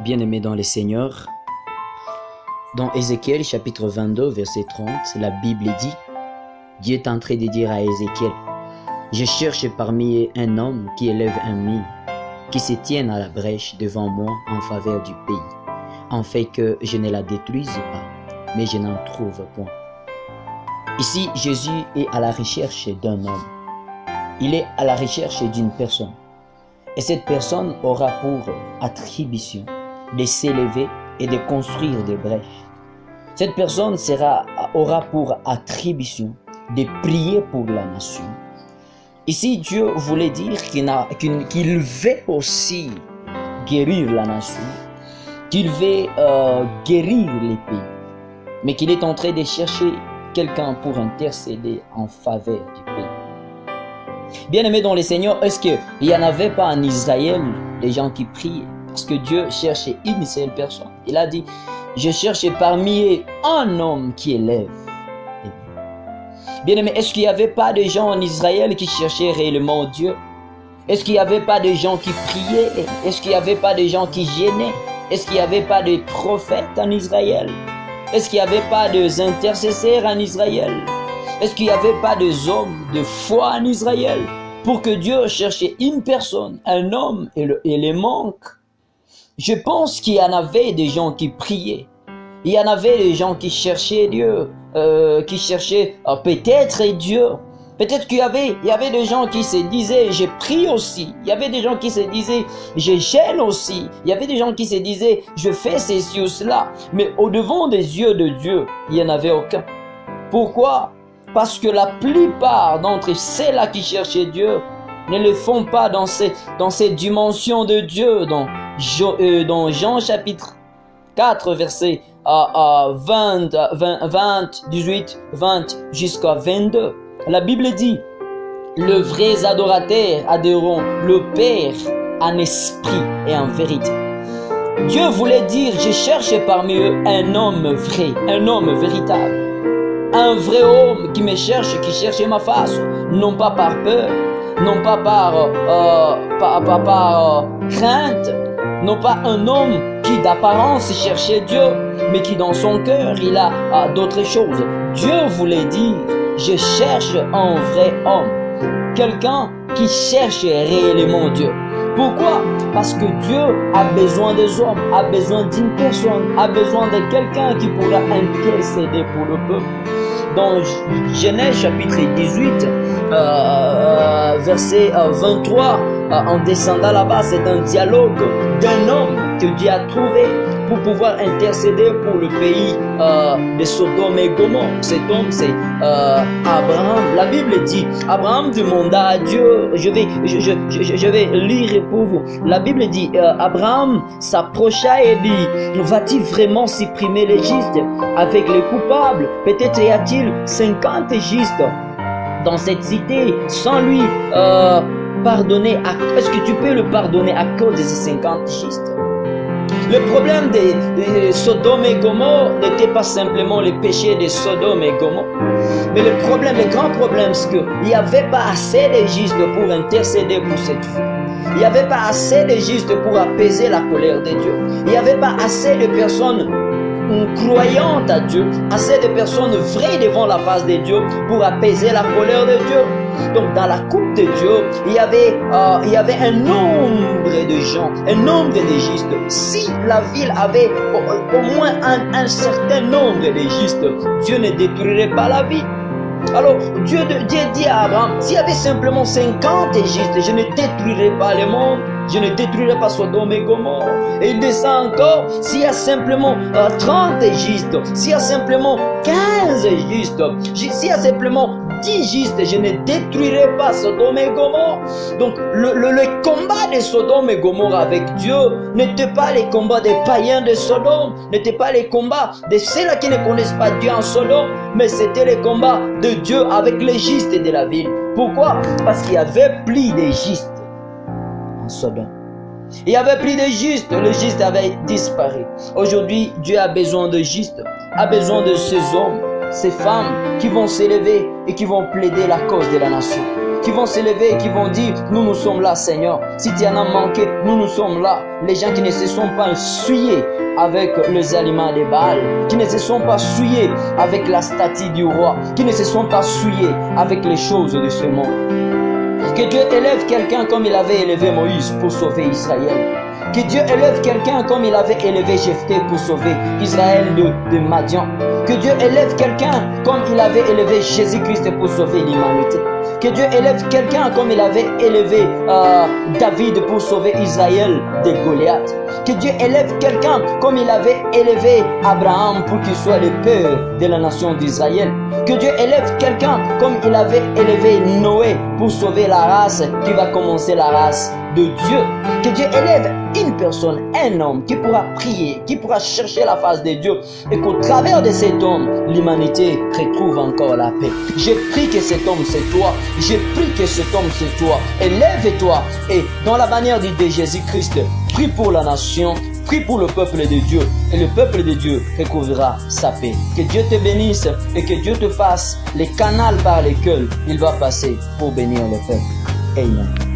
Bien-aimés dans les Seigneurs, dans Ézéchiel chapitre 22 verset 30, la Bible dit, Dieu est en train de dire à Ézéchiel, je cherche parmi eux un homme qui élève un mur, qui se tienne à la brèche devant moi en faveur du pays, en fait que je ne la détruise pas, mais je n'en trouve point. Ici, Jésus est à la recherche d'un homme. Il est à la recherche d'une personne. Et cette personne aura pour attribution de s'élever et de construire des brèches. Cette personne aura pour attribution de prier pour la nation. Ici, Dieu voulait dire qu'il veut aussi guérir la nation, qu'il veut guérir les pays, mais qu'il est en train de chercher quelqu'un pour intercéder en faveur du pays. Bien-aimés dans les Seigneurs, est-ce qu'il n'y en avait pas en Israël des gens qui priaient? Parce que Dieu cherchait une seule personne. Il a dit, je cherche parmi eux un homme qui élève. Bien-aimés, est-ce qu'il n'y avait pas de gens en Israël qui cherchaient réellement Dieu? Est-ce qu'il n'y avait pas de gens qui priaient? Est-ce qu'il n'y avait pas de gens qui gênaient? Est-ce qu'il n'y avait pas de prophètes en Israël? Est-ce qu'il n'y avait pas d'intercesseurs en Israël? Est-ce qu'il n'y avait pas des hommes de foi en Israël pour que Dieu cherchait une personne, un homme et les manque? Je pense qu'il y en avait des gens qui priaient. Il y en avait des gens qui cherchaient Dieu, qui cherchaient peut-être Dieu. Peut-être qu'il y avait des gens qui se disaient, je prie aussi. Il y avait des gens qui se disaient, je gêne aussi. Il y avait des gens qui se disaient, je fais ceci ou cela. Mais au-devant des yeux de Dieu, il n'y en avait aucun. Pourquoi? Parce que la plupart d'entre ceux-là qui cherchaient Dieu ne le font pas dans ces dimensions de Dieu. Dans Jean chapitre 4, verset 18, 20 jusqu'à 22. La Bible dit, les vrais adorateurs adoreront le Père en esprit et en vérité. Dieu voulait dire, je cherche parmi eux un homme vrai, un homme véritable. Un vrai homme qui me cherche, qui cherche ma face, non pas par peur, non pas par crainte, non pas un homme qui d'apparence cherchait Dieu, mais qui dans son cœur, il a d'autres choses. Dieu voulait dire, je cherche un vrai homme, quelqu'un qui cherche réellement Dieu. Pourquoi? Parce que Dieu a besoin des hommes, a besoin d'une personne, a besoin de quelqu'un qui pourra intercéder pour le peuple. Dans Genèse chapitre 18, verset 23, en descendant là-bas, c'est un dialogue d'un homme que Dieu a trouvé pour pouvoir intercéder pour le pays de Sodome et Gomorrhe. Cet homme, c'est Abraham. La Bible dit, Abraham demanda à Dieu, je vais lire pour vous. La Bible dit, Abraham s'approcha et dit, va-t-il vraiment supprimer les justes avec les coupables? Peut-être y a-t-il 50 justes dans cette cité sans lui pardonner. Est-ce que tu peux le pardonner à cause de ces 50 justes? Le problème de Sodome et Gomorrhe n'était pas simplement les péchés de Sodome et Gomorrhe. Mais le grand problème, c'est qu'il n'y avait pas assez de justes pour intercéder pour cette foule. Il n'y avait pas assez de justes pour apaiser la colère de Dieu. Il n'y avait pas assez de personnes croyantes à Dieu, assez de personnes vraies devant la face de Dieu pour apaiser la colère de Dieu. Donc dans la coupe de Dieu, il y avait un nombre de gens, un nombre de justes. Si la ville avait au moins un certain nombre de justes, Dieu ne détruirait pas la ville. Alors Dieu dit à Abraham, s'il y avait simplement 50 justes, je ne détruirais pas le monde. Je ne détruirai pas Sodome et Gomorrhe. Et il descend encore, s'il y a simplement 30 justes, s'il y a simplement 15 justes, s'il y a simplement 10 justes, je ne détruirai pas Sodome et Gomorrhe. Donc le combat de Sodome et Gomorrhe avec Dieu n'était pas les combats des païens de Sodome, n'était pas les combats de ceux-là qui ne connaissent pas Dieu en Sodome, mais c'était les combats de Dieu avec les justes de la ville. Pourquoi? Parce qu'il y avait plus de justes en Sodome. Il y avait plus de justes, le juste avait disparu. Aujourd'hui, Dieu a besoin de justes, a besoin de ces hommes, ces femmes qui vont s'élever et qui vont plaider la cause de la nation, qui vont s'élever et qui vont dire, nous sommes là, Seigneur. Si tu en as manqué, nous sommes là. Les gens qui ne se sont pas souillés avec les aliments des Baals, qui ne se sont pas souillés avec la statue du roi, qui ne se sont pas souillés avec les choses de ce monde. Que Dieu élève quelqu'un comme il avait élevé Moïse pour sauver Israël. Que Dieu élève quelqu'un comme il avait élevé Jephthé pour sauver Israël de Madian. Que Dieu élève quelqu'un comme il avait élevé Jésus-Christ pour sauver l'humanité. Que Dieu élève quelqu'un comme il avait élevé David pour sauver Israël de Goliath. Que Dieu élève quelqu'un comme il avait élevé Abraham pour qu'il soit le père de la nation d'Israël. Que Dieu élève quelqu'un comme il avait élevé Noé pour sauver la race qui va commencer la race de Dieu. Que Dieu élève une personne, un homme qui pourra prier, qui pourra chercher la face de Dieu et qu'au travers de cet homme, l'humanité retrouve encore la paix. Je prie que cet homme c'est toi. Je prie que cet homme c'est toi. Élève-toi et dans la manière de Jésus-Christ, prie pour la nation, prie pour le peuple de Dieu et le peuple de Dieu recouvrira sa paix. Que Dieu te bénisse et que Dieu te fasse les canaux par lesquels il va passer pour bénir le peuple. Amen.